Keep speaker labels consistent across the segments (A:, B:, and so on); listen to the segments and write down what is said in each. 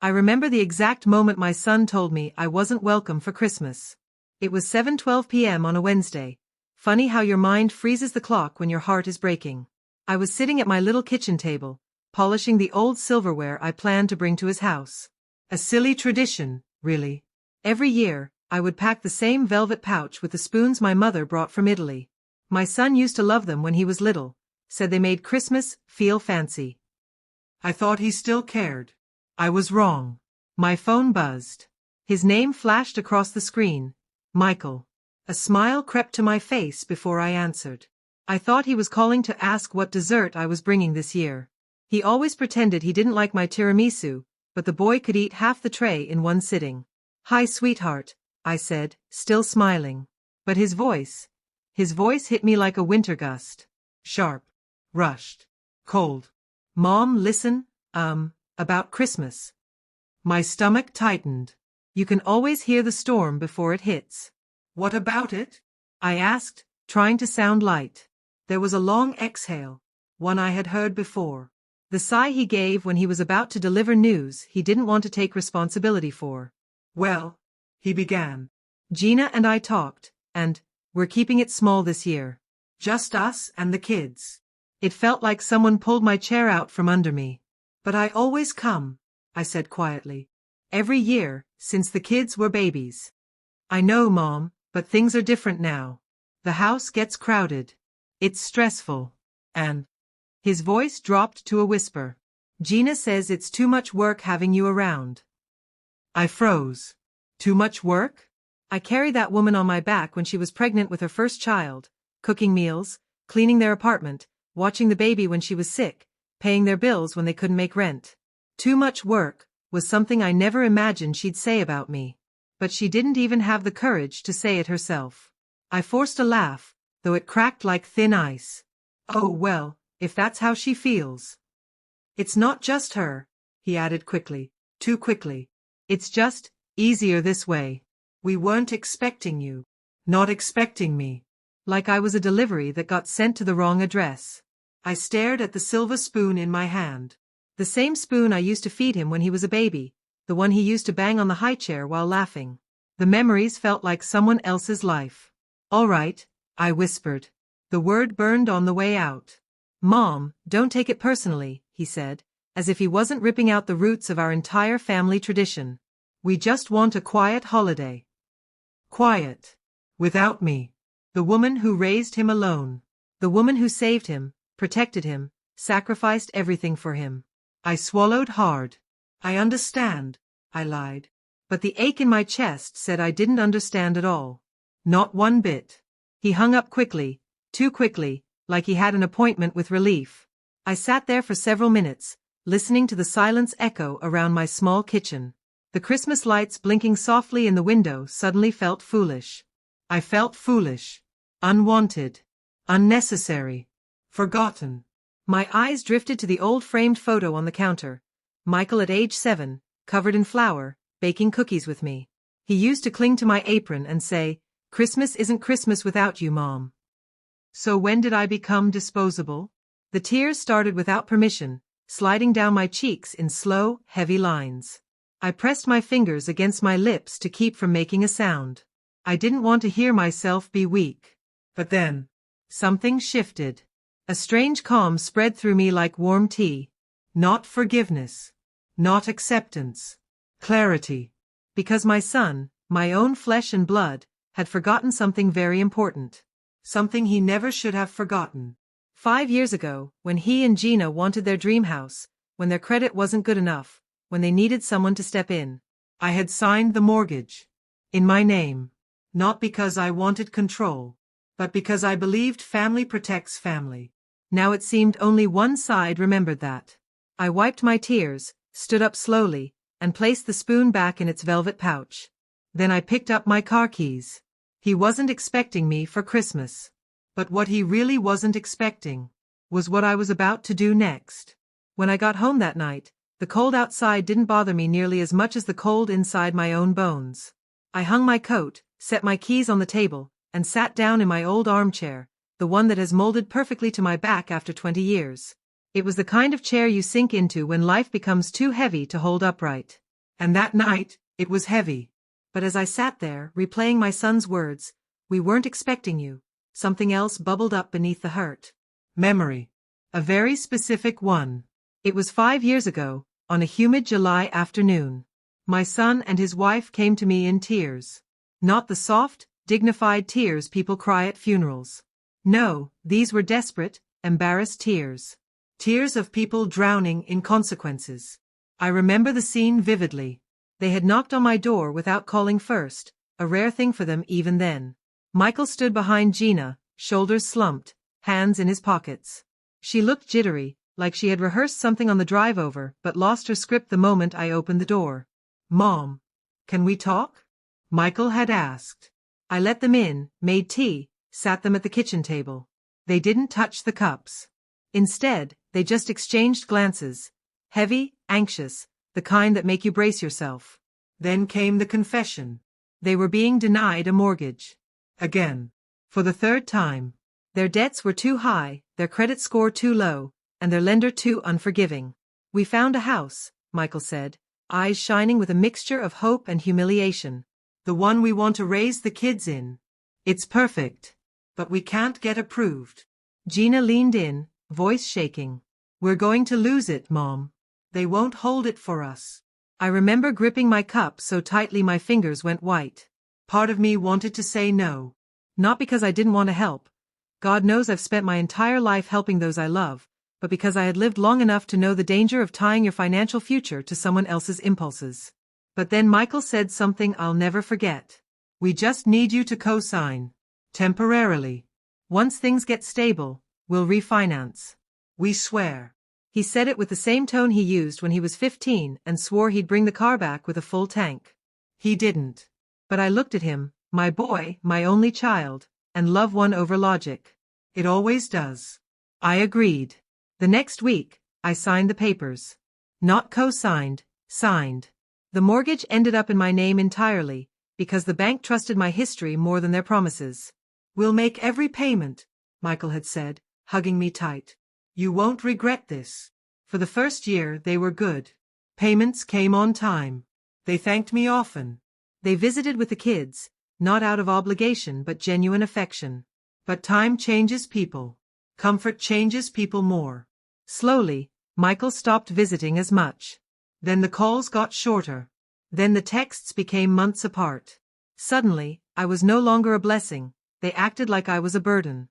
A: I remember the exact moment my son told me I wasn't welcome for Christmas. It was 7:12 p.m. on a Wednesday. Funny how your mind freezes the clock when your heart is breaking. I was sitting at my little kitchen table, polishing the old silverware I planned to bring to his house. A silly tradition, really. Every year, I would pack the same velvet pouch with the spoons my mother brought from Italy. My son used to love them when he was little, said they made Christmas feel fancy. I thought he still cared. I was wrong. My phone buzzed. His name flashed across the screen. Michael. A smile crept to my face before I answered. I thought he was calling to ask what dessert I was bringing this year. He always pretended he didn't like my tiramisu, but the boy could eat half the tray in one sitting. Hi, sweetheart, I said, still smiling. But his voice hit me like a winter gust. Sharp. Rushed. Cold. Mom, listen, about Christmas. My stomach tightened. You can always hear the storm before it hits. What about it? I asked, trying to sound light. There was a long exhale, one I had heard before. The sigh he gave when he was about to deliver news he didn't want to take responsibility for. Well, he began. Gina and I talked, and we're keeping it small this year. Just us and the kids. It felt like someone pulled my chair out from under me. But I always come, I said quietly. Every year, since the kids were babies. I know, Mom, but things are different now. The house gets crowded. It's stressful. And his voice dropped to a whisper. Gina says it's too much work having you around. I froze. Too much work? I carried that woman on my back when she was pregnant with her first child, cooking meals, cleaning their apartment, watching the baby when she was sick, paying their bills when they couldn't make rent. Too much work was something I never imagined she'd say about me. But she didn't even have the courage to say it herself. I forced a laugh, though it cracked like thin ice. Oh well, if that's how she feels. It's not just her, he added quickly, too quickly. It's just easier this way. We weren't expecting you. Not expecting me. Like I was a delivery that got sent to the wrong address. I stared at the silver spoon in my hand. The same spoon I used to feed him when he was a baby, the one he used to bang on the high chair while laughing. The memories felt like someone else's life. All right, I whispered. The word burned on the way out. Mom, don't take it personally, he said, as if he wasn't ripping out the roots of our entire family tradition. We just want a quiet holiday. Quiet. Without me. The woman who raised him alone. The woman who saved him, protected him, sacrificed everything for him. I swallowed hard. I understand, I lied. But the ache in my chest said I didn't understand at all. Not one bit. He hung up quickly, too quickly, like he had an appointment with relief. I sat there for several minutes, listening to the silence echo around my small kitchen. The Christmas lights blinking softly in the window suddenly felt foolish. I felt foolish. Unwanted. Unnecessary. Forgotten. My eyes drifted to the old framed photo on the counter. Michael at age 7, covered in flour, baking cookies with me. He used to cling to my apron and say, "Christmas isn't Christmas without you, Mom." So when did I become disposable? The tears started without permission, sliding down my cheeks in slow, heavy lines. I pressed my fingers against my lips to keep from making a sound. I didn't want to hear myself be weak. But then, something shifted. A strange calm spread through me like warm tea. Not forgiveness. Not acceptance. Clarity. Because my son, my own flesh and blood, had forgotten something very important. Something he never should have forgotten. 5 years ago, when he and Gina wanted their dream house, when their credit wasn't good enough, when they needed someone to step in, I had signed the mortgage. In my name. Not because I wanted control, but because I believed family protects family. Now it seemed only one side remembered that. I wiped my tears, stood up slowly, and placed the spoon back in its velvet pouch. Then I picked up my car keys. He wasn't expecting me for Christmas. But what he really wasn't expecting was what I was about to do next. When I got home that night, the cold outside didn't bother me nearly as much as the cold inside my own bones. I hung my coat, set my keys on the table, and sat down in my old armchair, the one that has molded perfectly to my back after 20 years. It was the kind of chair you sink into when life becomes too heavy to hold upright. And that night, it was heavy. But as I sat there, replaying my son's words, "We weren't expecting you," something else bubbled up beneath the hurt. Memory. A very specific one. It was 5 years ago, on a humid July afternoon. My son and his wife came to me in tears. Not the soft, dignified tears people cry at funerals. No, these were desperate, embarrassed tears. Tears of people drowning in consequences. I remember the scene vividly. They had knocked on my door without calling first, a rare thing for them even then. Michael stood behind Gina, shoulders slumped, hands in his pockets. She looked jittery, like she had rehearsed something on the drive over, but lost her script the moment I opened the door. "Mom, can we talk?" Michael had asked. I let them in, made tea, sat them at the kitchen table. They didn't touch the cups. Instead, they just exchanged glances. Heavy, anxious, the kind that make you brace yourself. Then came the confession. They were being denied a mortgage. Again. For the third time. Their debts were too high, their credit score too low, and their lender too unforgiving. "We found a house," Michael said, eyes shining with a mixture of hope and humiliation. "The one we want to raise the kids in. It's perfect. But we can't get approved." Gina leaned in, voice shaking. "We're going to lose it, Mom. They won't hold it for us." I remember gripping my cup so tightly my fingers went white. Part of me wanted to say no. Not because I didn't want to help. God knows I've spent my entire life helping those I love, but because I had lived long enough to know the danger of tying your financial future to someone else's impulses. But then Michael said something I'll never forget. "We just need you to co-sign. Temporarily. Once things get stable, we'll refinance. We swear." He said it with the same tone he used when he was 15 and swore he'd bring the car back with a full tank. He didn't. But I looked at him, my boy, my only child, and love won over logic. It always does. I agreed. The next week, I signed the papers. Not co-signed, signed. The mortgage ended up in my name entirely, because the bank trusted my history more than their promises. "We'll make every payment," Michael had said, hugging me tight. "You won't regret this." For the first year, they were good. Payments came on time. They thanked me often. They visited with the kids, not out of obligation but genuine affection. But time changes people. Comfort changes people more. Slowly, Michael stopped visiting as much. Then the calls got shorter. Then the texts became months apart. Suddenly, I was no longer a blessing. They acted like I was a burden.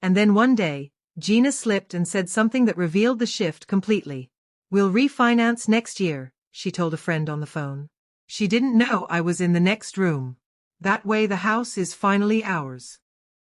A: And then one day, Gina slipped and said something that revealed the shift completely. "We'll refinance next year," she told a friend on the phone. She didn't know I was in the next room. "That way the house is finally ours."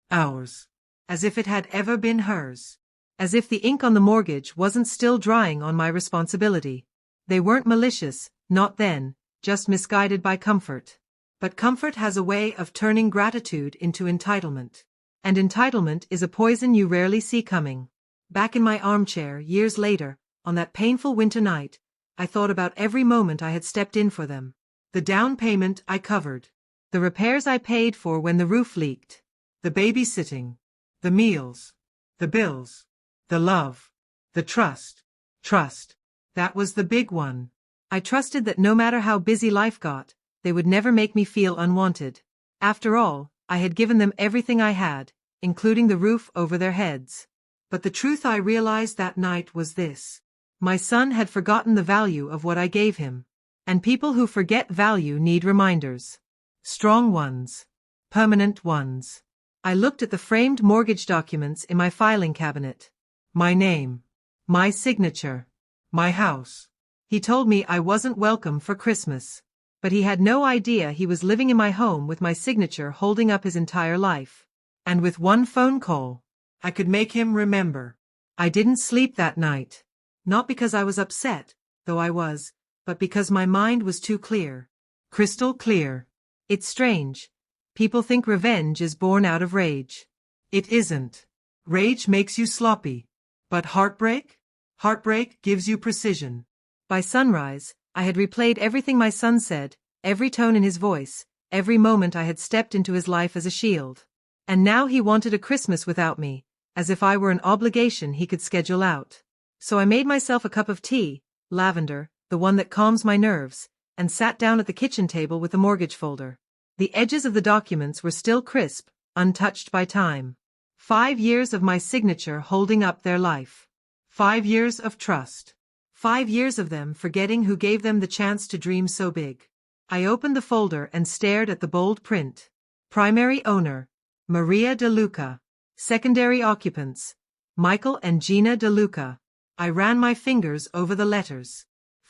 A: Ours. As if it had ever been hers. As if the ink on the mortgage wasn't still drying on my responsibility. They weren't malicious, not then, just misguided by comfort. But comfort has a way of turning gratitude into entitlement. And entitlement is a poison you rarely see coming. Back in my armchair, years later, on that painful winter night, I thought about every moment I had stepped in for them. The down payment I covered. The repairs I paid for when the roof leaked. The babysitting. The meals. The bills. The love. The trust. Trust. That was the big one. I trusted that no matter how busy life got, they would never make me feel unwanted. After all, I had given them everything I had, including the roof over their heads. But the truth I realized that night was this. My son had forgotten the value of what I gave him. And people who forget value need reminders. Strong ones. Permanent ones. I looked at the framed mortgage documents in my filing cabinet. My name. My signature. My house. He told me I wasn't welcome for Christmas. But he had no idea he was living in my home with my signature holding up his entire life. And with one phone call, I could make him remember. I didn't sleep that night. Not because I was upset, though I was, but because my mind was too clear. Crystal clear. It's strange. People think revenge is born out of rage. It isn't. Rage makes you sloppy. But heartbreak? Heartbreak gives you precision. By sunrise, I had replayed everything my son said, every tone in his voice, every moment I had stepped into his life as a shield. And now he wanted a Christmas without me, as if I were an obligation he could schedule out. So I made myself a cup of tea, lavender, the one that calms my nerves, and sat down at the kitchen table with the mortgage folder. The edges of the documents were still crisp, untouched by time. 5 years of my signature holding up their life. 5 years of trust. 5 years of them forgetting who gave them the chance to dream so big. I opened the folder and stared at the bold print. Primary owner, Maria De Luca. Secondary occupants, Michael and Gina De Luca. I ran my fingers over the letters.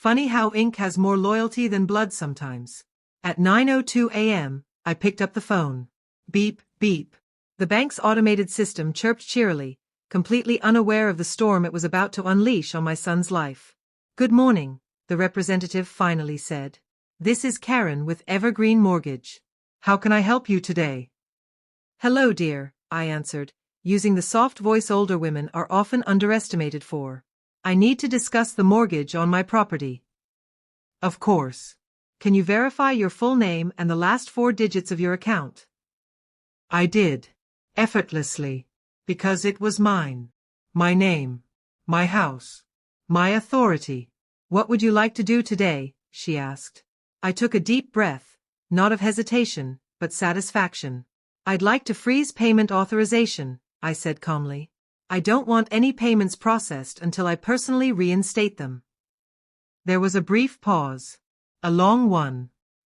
A: Funny how ink has more loyalty than blood sometimes. At 9:02 a.m., I picked up the phone. Beep, beep. The bank's automated system chirped cheerily, completely unaware of the storm it was about to unleash on my son's life. "Good morning," the representative finally said. "This is Karen with Evergreen Mortgage. How can I help you today?" "Hello, dear," I answered, using the soft voice older women are often underestimated for. "I need to discuss the mortgage on my property." "Of course. Can you verify your full name and the last 4 digits of your account?" I did. Effortlessly. Because it was mine. My name. My house. My authority. "What would you like to do today?" she asked. I took a deep breath, not of hesitation, but satisfaction. "I'd like to freeze payment authorization," I said calmly. "I don't want any payments processed until I personally reinstate them." There was a brief pause. A long one.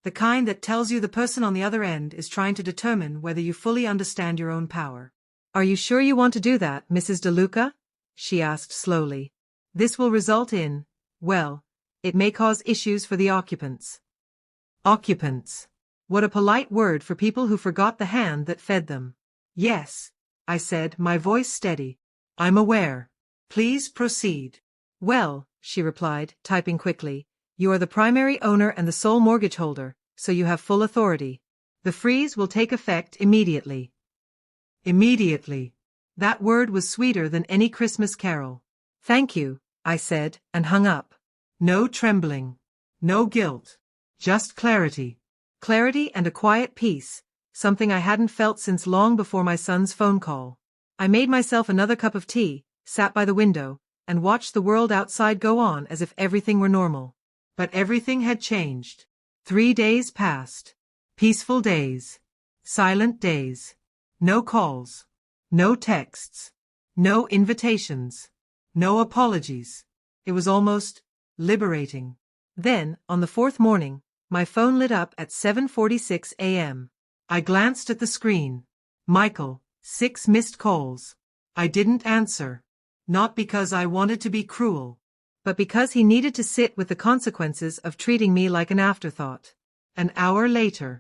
A: The kind that tells you the person on the other end is trying to determine whether you fully understand your own power. "Are you sure you want to do that, Mrs. De Luca?" she asked slowly. "This will result in, well, it may cause issues for the occupants." Occupants. What a polite word for people who forgot the hand that fed them. "Yes," I said, my voice steady. "I'm aware. Please proceed." "Well," she replied, typing quickly, "you are the primary owner and the sole mortgage holder, so you have full authority. The freeze will take effect immediately." Immediately. That word was sweeter than any Christmas carol. "Thank you," I said, and hung up. No trembling. No guilt. Just clarity. Clarity and a quiet peace, something I hadn't felt since long before my son's phone call. I made myself another cup of tea, sat by the window, and watched the world outside go on as if everything were normal. But everything had changed. 3 days passed. Peaceful days. Silent days. No calls. No texts. No invitations. No apologies. It was almost liberating. Then, on the 4th morning, my phone lit up at 7:46 a.m. I glanced at the screen. Michael, 6 missed calls. I didn't answer. Not because I wanted to be cruel, but because he needed to sit with the consequences of treating me like an afterthought. An hour later.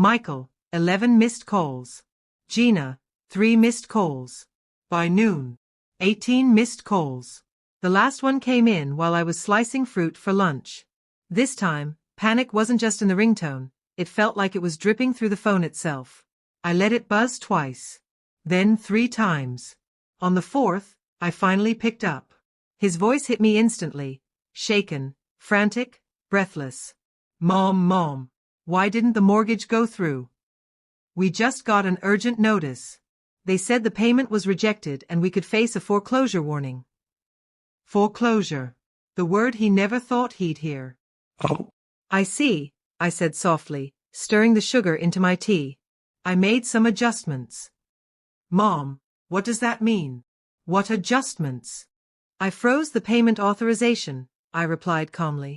A: Michael, 11 missed calls. Gina, 3 missed calls. By noon, 18 missed calls. The last one came in while I was slicing fruit for lunch. This time, panic wasn't just in the ringtone, it felt like it was dripping through the phone itself. I let it buzz twice. Then 3 times. On the 4th, I finally picked up. His voice hit me instantly, shaken, frantic, breathless. Mom, why didn't the mortgage go through?" "We just got an urgent notice. They said the payment was rejected and we could face a foreclosure warning." Foreclosure. The word he never thought he'd hear. "Oh. I see," I said softly, stirring the sugar into my tea. "I made some adjustments." "Mom, what does that mean?" "What adjustments?" "I froze the payment authorization," I replied calmly.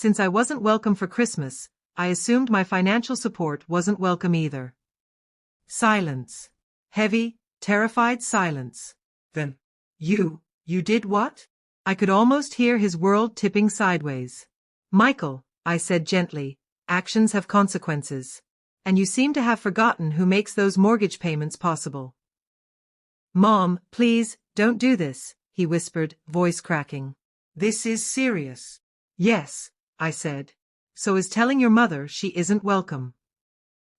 A: Since I wasn't welcome for Christmas, I assumed my financial support wasn't welcome either. Silence. Heavy, terrified silence. "Then, you did what?" I could almost hear his world tipping sideways. "Michael," I said gently, "actions have consequences. And you seem to have forgotten who makes those mortgage payments possible." "Mom, please, don't do this," he whispered, voice cracking. "This is serious." "Yes," I said. "So is telling your mother she isn't welcome."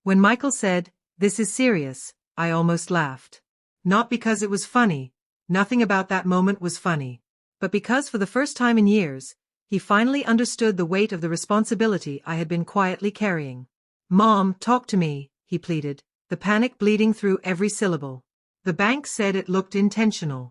A: When Michael said, "This is serious," I almost laughed. Not because it was funny, nothing about that moment was funny, but because for the first time in years, he finally understood the weight of the responsibility I had been quietly carrying. "Mom, talk to me," he pleaded, the panic bleeding through every syllable. "The bank said it looked intentional.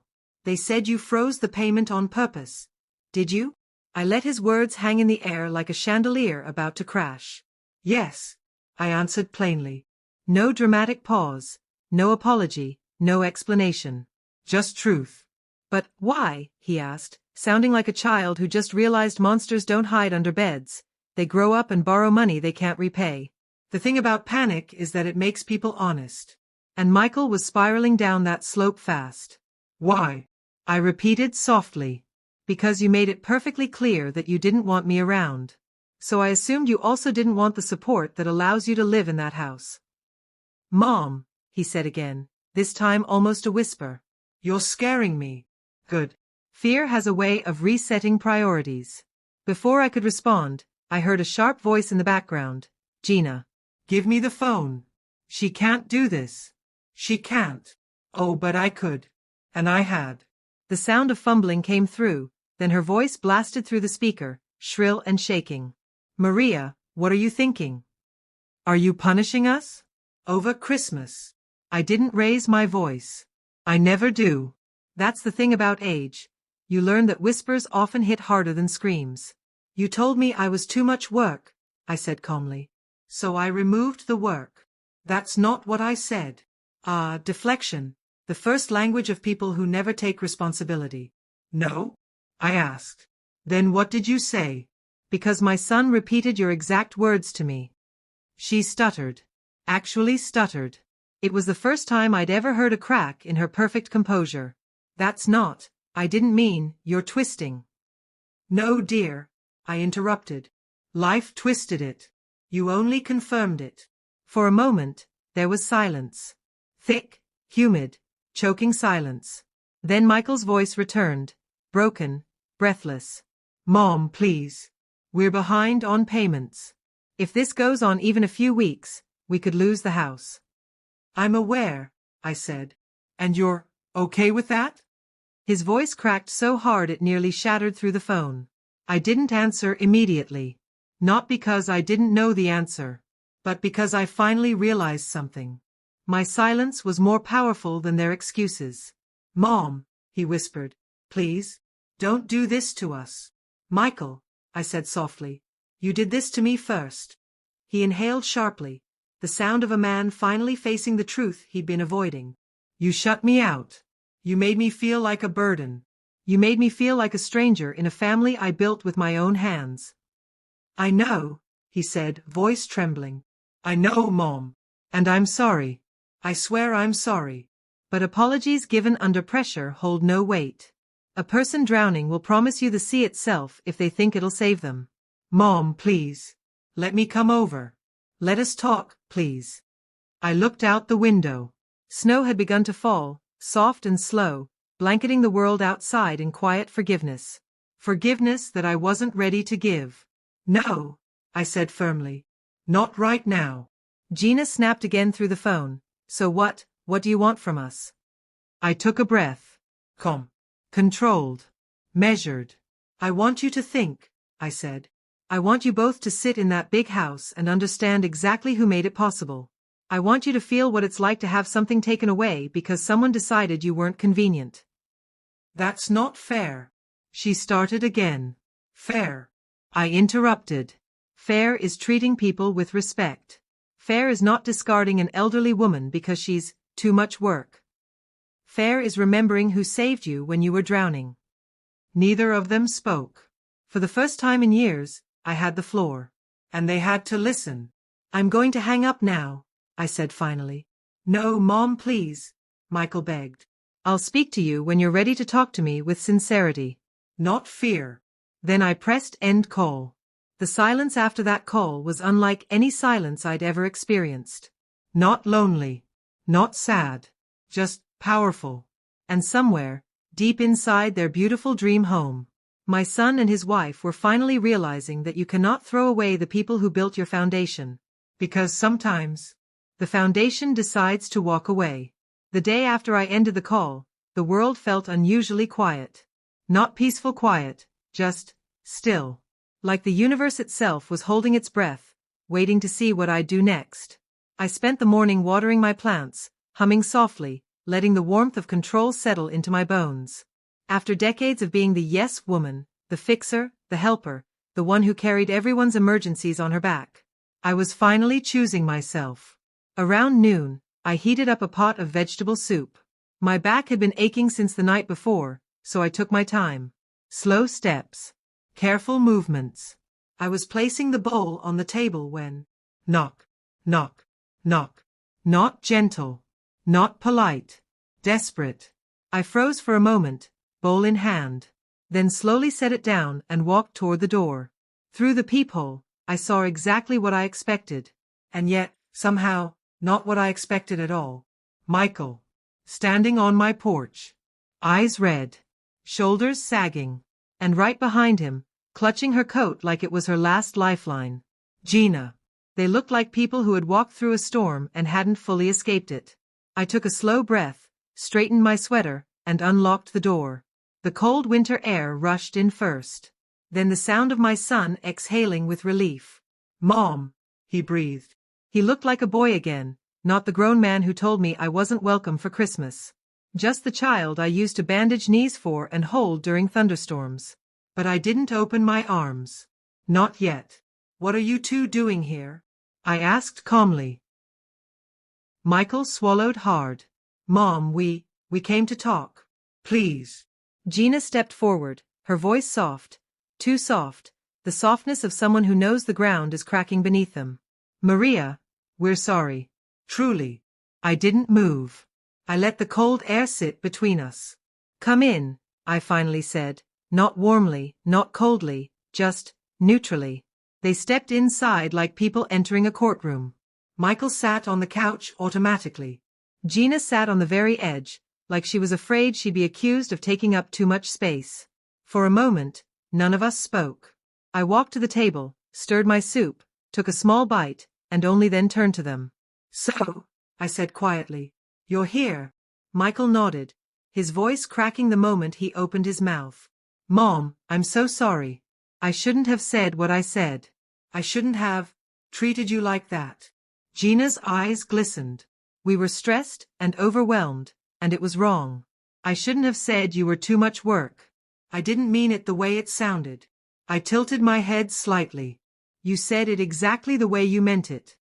A: They said you froze the payment on purpose. Did you?" I let his words hang in the air like a chandelier about to crash. Yes, I answered plainly. No dramatic pause, no apology, no explanation. Just truth. But why? He asked, sounding like a child who just realized monsters don't hide under beds. They grow up and borrow money they can't repay. The thing about panic is that it makes people honest. And Michael was spiraling down that slope fast. Why? I repeated softly. Because you made it perfectly clear that you didn't want me around. So I assumed you also didn't want the support that allows you to live in that house. Mom, he said again, this time almost a whisper. You're scaring me. Good. Fear has a way of resetting priorities. Before I could respond, I heard a sharp voice in the background. Gina. Give me the phone. She can't do this. She can't. Oh, but I could. And I had. The sound of fumbling came through, then her voice blasted through the speaker, shrill and shaking. Maria, what are you thinking? Are you punishing us? Over Christmas. I didn't raise my voice. I never do. That's the thing about age. You learn that whispers often hit harder than screams. You told me I was too much work, I said calmly. So I removed the work. That's not what I said. Deflection. The first language of people who never take responsibility. No? I asked. Then what did you say? Because my son repeated your exact words to me. She stuttered. Actually stuttered. It was the first time I'd ever heard a crack in her perfect composure. That's not, I didn't mean, you're twisting. No, dear, I interrupted. Life twisted it. You only confirmed it. For a moment, there was silence. Thick, humid, choking silence. Then Michael's voice returned, broken, breathless. Mom, please. We're behind on payments. If this goes on even a few weeks, we could lose the house. I'm aware, I said. And you're okay with that? His voice cracked so hard it nearly shattered through the phone. I didn't answer immediately. Not because I didn't know the answer, but because I finally realized something. My silence was more powerful than their excuses. Mom, he whispered, please, don't do this to us. Michael, I said softly, you did this to me first. He inhaled sharply, the sound of a man finally facing the truth he'd been avoiding. You shut me out. You made me feel like a burden. You made me feel like a stranger in a family I built with my own hands. I know, he said, voice trembling. I know, Mom. And I'm sorry. I swear I'm sorry. But apologies given under pressure hold no weight. A person drowning will promise you the sea itself if they think it'll save them. Mom, please. Let me come over. Let us talk, please. I looked out the window. Snow had begun to fall, soft and slow, blanketing the world outside in quiet forgiveness. Forgiveness that I wasn't ready to give. No, I said firmly. Not right now. Gina snapped again through the phone. So what do you want from us? I took a breath. Controlled. Measured. I want you to think, I said. I want you both to sit in that big house and understand exactly who made it possible. I want you to feel what it's like to have something taken away because someone decided you weren't convenient. That's not fair. She started again. Fair. I interrupted. Fair is treating people with respect. Fair is not discarding an elderly woman because she's too much work. Fair is remembering who saved you when you were drowning. Neither of them spoke. For the first time in years, I had the floor. And they had to listen. I'm going to hang up now, I said finally. No, Mom, please, Michael begged. I'll speak to you when you're ready to talk to me with sincerity. Not fear. Then I pressed end call. The silence after that call was unlike any silence I'd ever experienced. Not lonely. Not sad. Just powerful. And somewhere, deep inside their beautiful dream home, my son and his wife were finally realizing that you cannot throw away the people who built your foundation. Because sometimes, the foundation decides to walk away. The day after I ended the call, the world felt unusually quiet. Not peaceful quiet, just still. Like the universe itself was holding its breath, waiting to see what I'd do next. I spent the morning watering my plants, humming softly, letting the warmth of control settle into my bones. After decades of being the yes woman, the fixer, the helper, the one who carried everyone's emergencies on her back. I was finally choosing myself. Around noon, I heated up a pot of vegetable soup. My back had been aching since the night before, so I took my time. Slow steps. Careful movements. I was placing the bowl on the table when… knock, knock, knock. Not gentle. Not polite. Desperate. I froze for a moment, bowl in hand. Then slowly set it down and walked toward the door. Through the peephole, I saw exactly what I expected. And yet, somehow, not what I expected at all. Michael. Standing on my porch. Eyes red. Shoulders sagging. And right behind him, clutching her coat like it was her last lifeline, Gina. They looked like people who had walked through a storm and hadn't fully escaped it. I took a slow breath, straightened my sweater, and unlocked the door. The cold winter air rushed in first. Then the sound of my son exhaling with relief. "Mom," he breathed. He looked like a boy again, not the grown man who told me I wasn't welcome for Christmas. Just the child I used to bandage knees for and hold during thunderstorms. But I didn't open my arms. Not yet. "What are you two doing here?" I asked calmly. Michael swallowed hard. "Mom, we came to talk. Please." Gina stepped forward, her voice soft. Too soft, the softness of someone who knows the ground is cracking beneath them. "Maria, we're sorry. Truly." I didn't move. I let the cold air sit between us. "Come in," I finally said, not warmly, not coldly, just neutrally. They stepped inside like people entering a courtroom. Michael sat on the couch automatically. Gina sat on the very edge, like she was afraid she'd be accused of taking up too much space. For a moment, none of us spoke. I walked to the table, stirred my soup, took a small bite, and only then turned to them. "So," I said quietly, "you're here." Michael nodded, his voice cracking the moment he opened his mouth. "Mom, I'm so sorry. I shouldn't have said what I said. I shouldn't have treated you like that." Gina's eyes glistened. "We were stressed and overwhelmed, and it was wrong. I shouldn't have said you were too much work. I didn't mean it the way it sounded." I tilted my head slightly. "You said it exactly the way you meant it."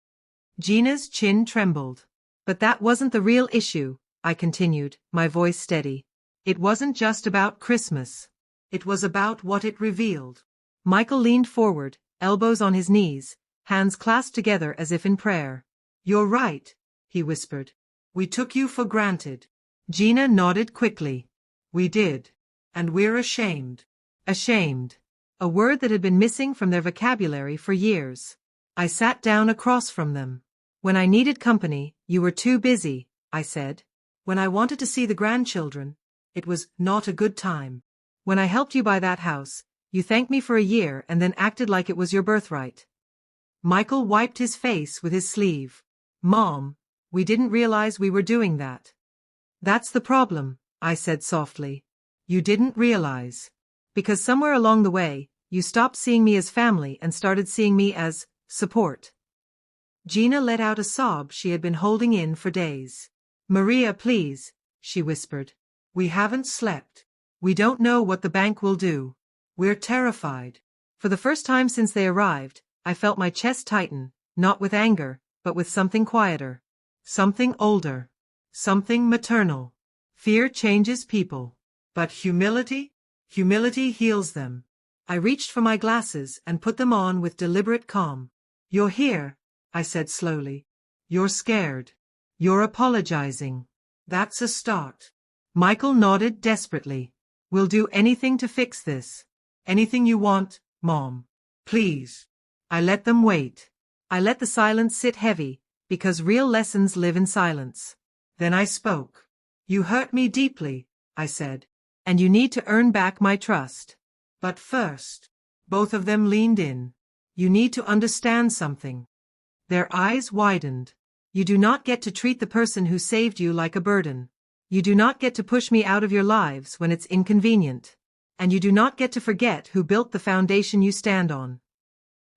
A: Gina's chin trembled. "But that wasn't the real issue," I continued, my voice steady. "It wasn't just about Christmas. It was about what it revealed." Michael leaned forward, elbows on his knees, hands clasped together as if in prayer. "You're right," he whispered. "We took you for granted." Gina nodded quickly. "We did. And we're ashamed." Ashamed. A word that had been missing from their vocabulary for years. I sat down across from them. "When I needed company, you were too busy," I said. "When I wanted to see the grandchildren, it was not a good time. When I helped you buy that house, you thanked me for a year and then acted like it was your birthright." Michael wiped his face with his sleeve. "Mom, we didn't realize we were doing that." "That's the problem," I said softly. "You didn't realize. Because somewhere along the way, you stopped seeing me as family and started seeing me as support." Gina let out a sob she had been holding in for days. "Maria, please," she whispered. "We haven't slept. We don't know what the bank will do. We're terrified." For the first time since they arrived, I felt my chest tighten, not with anger, but with something quieter. Something older. Something maternal. Fear changes people. But humility heals them. I reached for my glasses and put them on with deliberate calm. "You're here," I said slowly. "You're scared. You're apologizing. That's a start." Michael nodded desperately. "We'll do anything to fix this. Anything you want, Mom. Please." I let them wait. I let the silence sit heavy, because real lessons live in silence. Then I spoke. "You hurt me deeply," I said, "and you need to earn back my trust. But first," both of them leaned in, "you need to understand something." Their eyes widened. "You do not get to treat the person who saved you like a burden. You do not get to push me out of your lives when it's inconvenient. And you do not get to forget who built the foundation you stand on."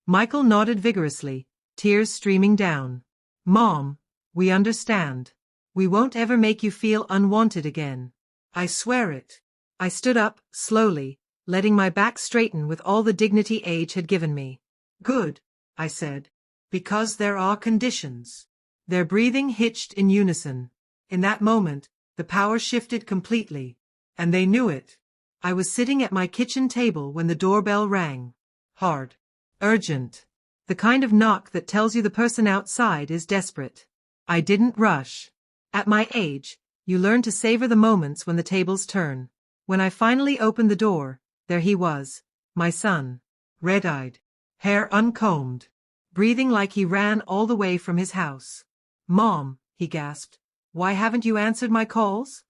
A: Michael nodded vigorously, tears streaming down. "Mom, we understand. We won't ever make you feel unwanted again. I swear it." I stood up, slowly, letting my back straighten with all the dignity age had given me. Good, I said. Because there are conditions. Their breathing hitched in unison. In that moment, the power shifted completely. And they knew it. I was sitting at my kitchen table when the doorbell rang. Hard. Urgent. The kind of knock that tells you the person outside is desperate. I didn't rush. At my age, you learn to savor the moments when the tables turn. When I finally opened the door, there he was, my son. Red-eyed. Hair uncombed. Breathing like he ran all the way from his house. Mom, he gasped. Why haven't you answered my calls?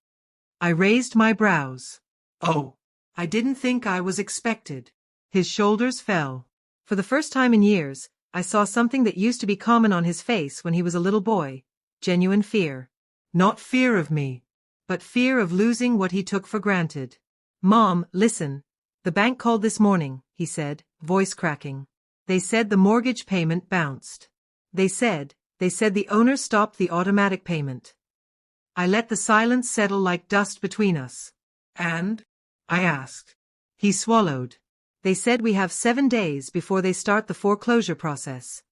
A: I raised my brows. Oh, I didn't think I was expected. His shoulders fell. For the first time in years, I saw something that used to be common on his face when he was a little boy. Genuine fear. Not fear of me, but fear of losing what he took for granted. Mom, listen. The bank called this morning, he said, voice cracking. They said the mortgage payment bounced. They said the owner stopped the automatic payment. I let the silence settle like dust between us. And? I asked. He swallowed. They said we have 7 days before they start the foreclosure process.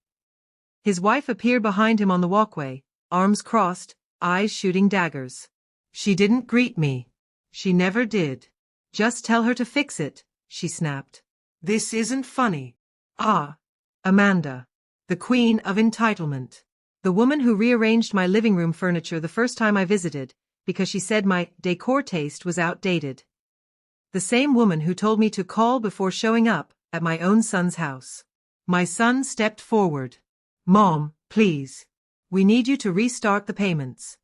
A: His wife appeared behind him on the walkway, arms crossed, eyes shooting daggers. She didn't greet me. She never did. Just tell her to fix it, she snapped. This isn't funny. Ah. Amanda. The queen of entitlement. The woman who rearranged my living room furniture the first time I visited, because she said my decor taste was outdated. The same woman who told me to call before showing up at my own son's house. My son stepped forward. Mom, please. We need you to restart the payments.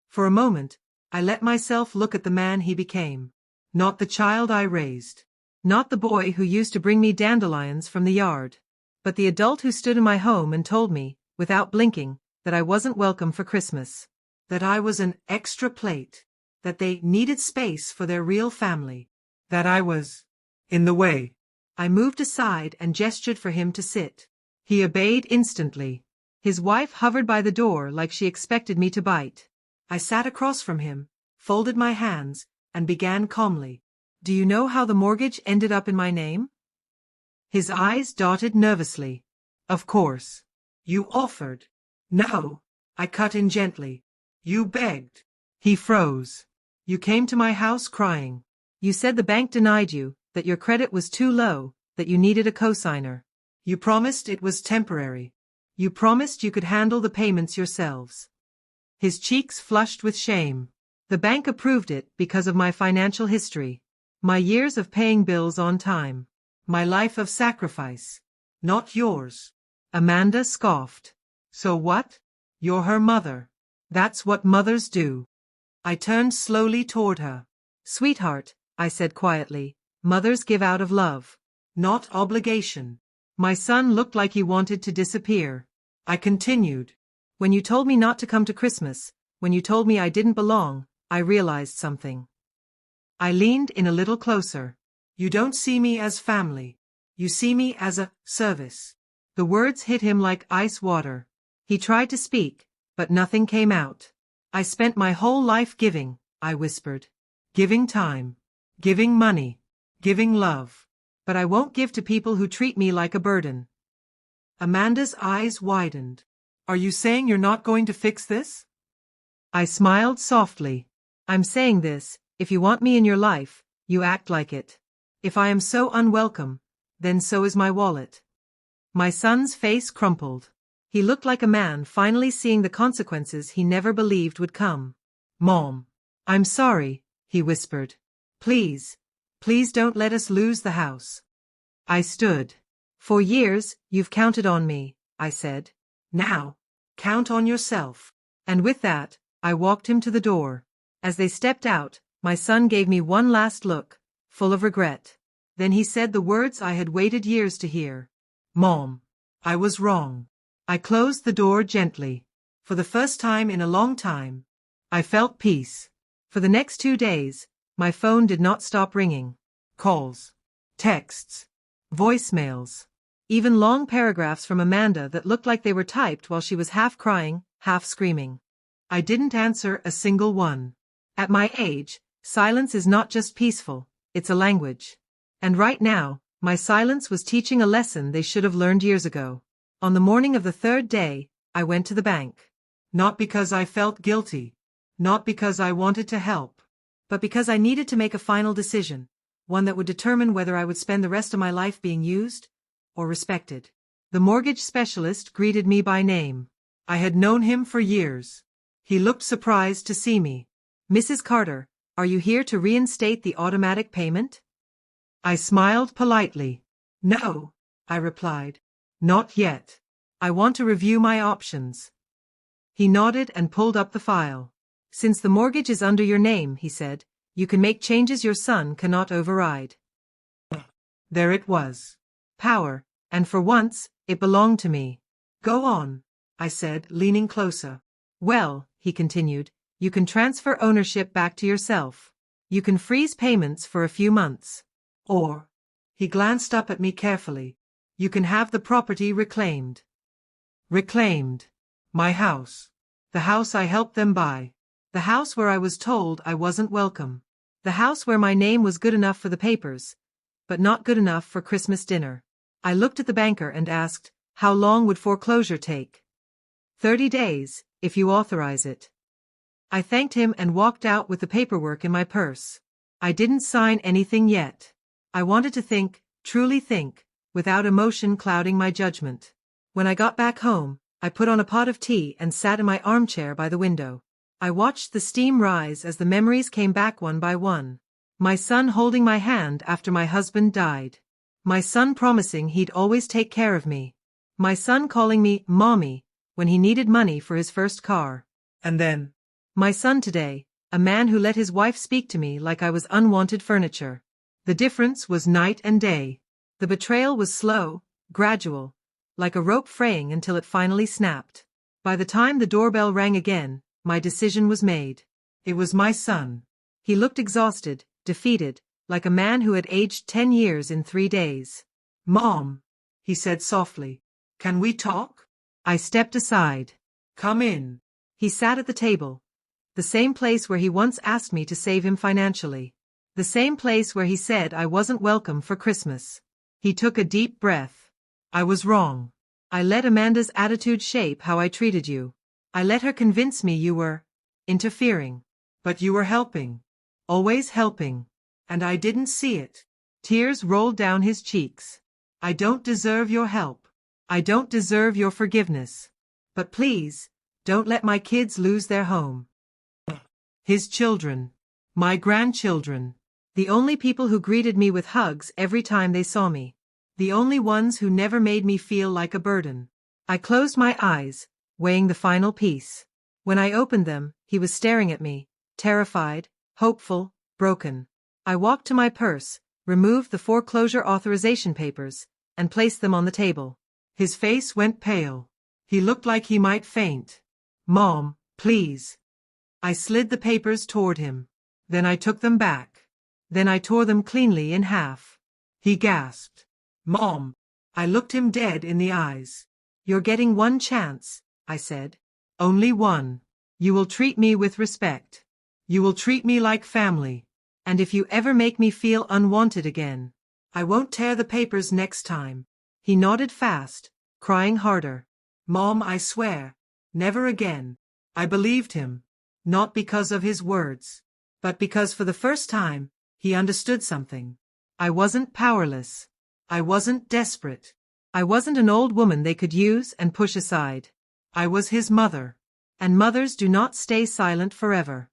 A: For a moment, I let myself look at the man he became. Not the child I raised. Not the boy who used to bring me dandelions from the yard. But the adult who stood in my home and told me, without blinking, that I wasn't welcome for Christmas. That I was an extra plate. That they needed space for their real family. That I was in the way. I moved aside and gestured for him to sit. He obeyed instantly. His wife hovered by the door like she expected me to bite. I sat across from him, folded my hands, and began calmly. Do you know how the mortgage ended up in my name? His eyes darted nervously. Of course. You offered. No. I cut in gently. You begged. He froze. You came to my house crying. You said the bank denied you, that your credit was too low, that you needed a cosigner. You promised it was temporary. You promised you could handle the payments yourselves. His cheeks flushed with shame. The bank approved it because of my financial history. My years of paying bills on time. My life of sacrifice. Not yours. Amanda scoffed. So what? You're her mother. That's what mothers do. I turned slowly toward her. Sweetheart, I said quietly, mothers give out of love. Not obligation. My son looked like he wanted to disappear. I continued. When you told me not to come to Christmas, when you told me I didn't belong, I realized something. I leaned in a little closer. You don't see me as family. You see me as a service. The words hit him like ice water. He tried to speak, but nothing came out. I spent my whole life giving, I whispered. Giving time. Giving money. Giving love. But I won't give to people who treat me like a burden. Amanda's eyes widened. Are you saying you're not going to fix this? I smiled softly. I'm saying this, if you want me in your life, you act like it. If I am so unwelcome, then so is my wallet. My son's face crumpled. He looked like a man finally seeing the consequences he never believed would come. Mom. I'm sorry, he whispered. Please don't let us lose the house. I stood. For years, you've counted on me, I said. Now, count on yourself. And with that, I walked him to the door. As they stepped out, my son gave me one last look, full of regret. Then he said the words I had waited years to hear. Mom, I was wrong. I closed the door gently. For the first time in a long time, I felt peace. For the next 2 days, my phone did not stop ringing. Calls, texts, voicemails, even long paragraphs from Amanda that looked like they were typed while she was half crying, half screaming. I didn't answer a single one. At my age, silence is not just peaceful, it's a language. And right now, my silence was teaching a lesson they should have learned years ago. On the morning of the third day, I went to the bank. Not because I felt guilty. Not because I wanted to help. But because I needed to make a final decision. One that would determine whether I would spend the rest of my life being used or respected. The mortgage specialist greeted me by name. I had known him for years. He looked surprised to see me. Mrs. Carter, are you here to reinstate the automatic payment? I smiled politely. No, I replied. Not yet. I want to review my options. He nodded and pulled up the file. Since the mortgage is under your name, he said, you can make changes your son cannot override. There it was. Power, and for once, it belonged to me. Go on, I said, leaning closer. Well, he continued, you can transfer ownership back to yourself. You can freeze payments for a few months. Or, he glanced up at me carefully, you can have the property reclaimed. Reclaimed. My house. The house I helped them buy. The house where I was told I wasn't welcome. The house where my name was good enough for the papers, but not good enough for Christmas dinner. I looked at the banker and asked, how long would foreclosure take? 30 days, if you authorize it. I thanked him and walked out with the paperwork in my purse. I didn't sign anything yet. I wanted to think, truly think, without emotion clouding my judgment. When I got back home, I put on a pot of tea and sat in my armchair by the window. I watched the steam rise as the memories came back one by one. My son holding my hand after my husband died. My son promising he'd always take care of me. My son calling me Mommy when he needed money for his first car. And then, my son today, a man who let his wife speak to me like I was unwanted furniture. The difference was night and day. The betrayal was slow, gradual, like a rope fraying until it finally snapped. By the time the doorbell rang again, my decision was made. It was my son. He looked exhausted, defeated, like a man who had aged 10 years in 3 days. Mom, he said softly, can we talk? I stepped aside. Come in. He sat at the table. The same place where he once asked me to save him financially. The same place where he said I wasn't welcome for Christmas. He took a deep breath. I was wrong. I let Amanda's attitude shape how I treated you. I let her convince me you were interfering. But you were helping. Always helping. And I didn't see it. Tears rolled down his cheeks. I don't deserve your help. I don't deserve your forgiveness. But please, don't let my kids lose their home. His children. My grandchildren. The only people who greeted me with hugs every time they saw me. The only ones who never made me feel like a burden. I closed my eyes, weighing the final piece. When I opened them, he was staring at me, terrified, hopeful, broken. I walked to my purse, removed the foreclosure authorization papers, and placed them on the table. His face went pale. He looked like he might faint. Mom, please. I slid the papers toward him. Then I took them back. Then I tore them cleanly in half. He gasped. Mom. I looked him dead in the eyes. You're getting one chance, I said. Only one. You will treat me with respect. You will treat me like family. And if you ever make me feel unwanted again, I won't tear the papers next time. He nodded fast, crying harder. Mom, I swear. Never again. I believed him. Not because of his words, but because for the first time, he understood something. I wasn't powerless. I wasn't desperate. I wasn't an old woman they could use and push aside. I was his mother. And mothers do not stay silent forever.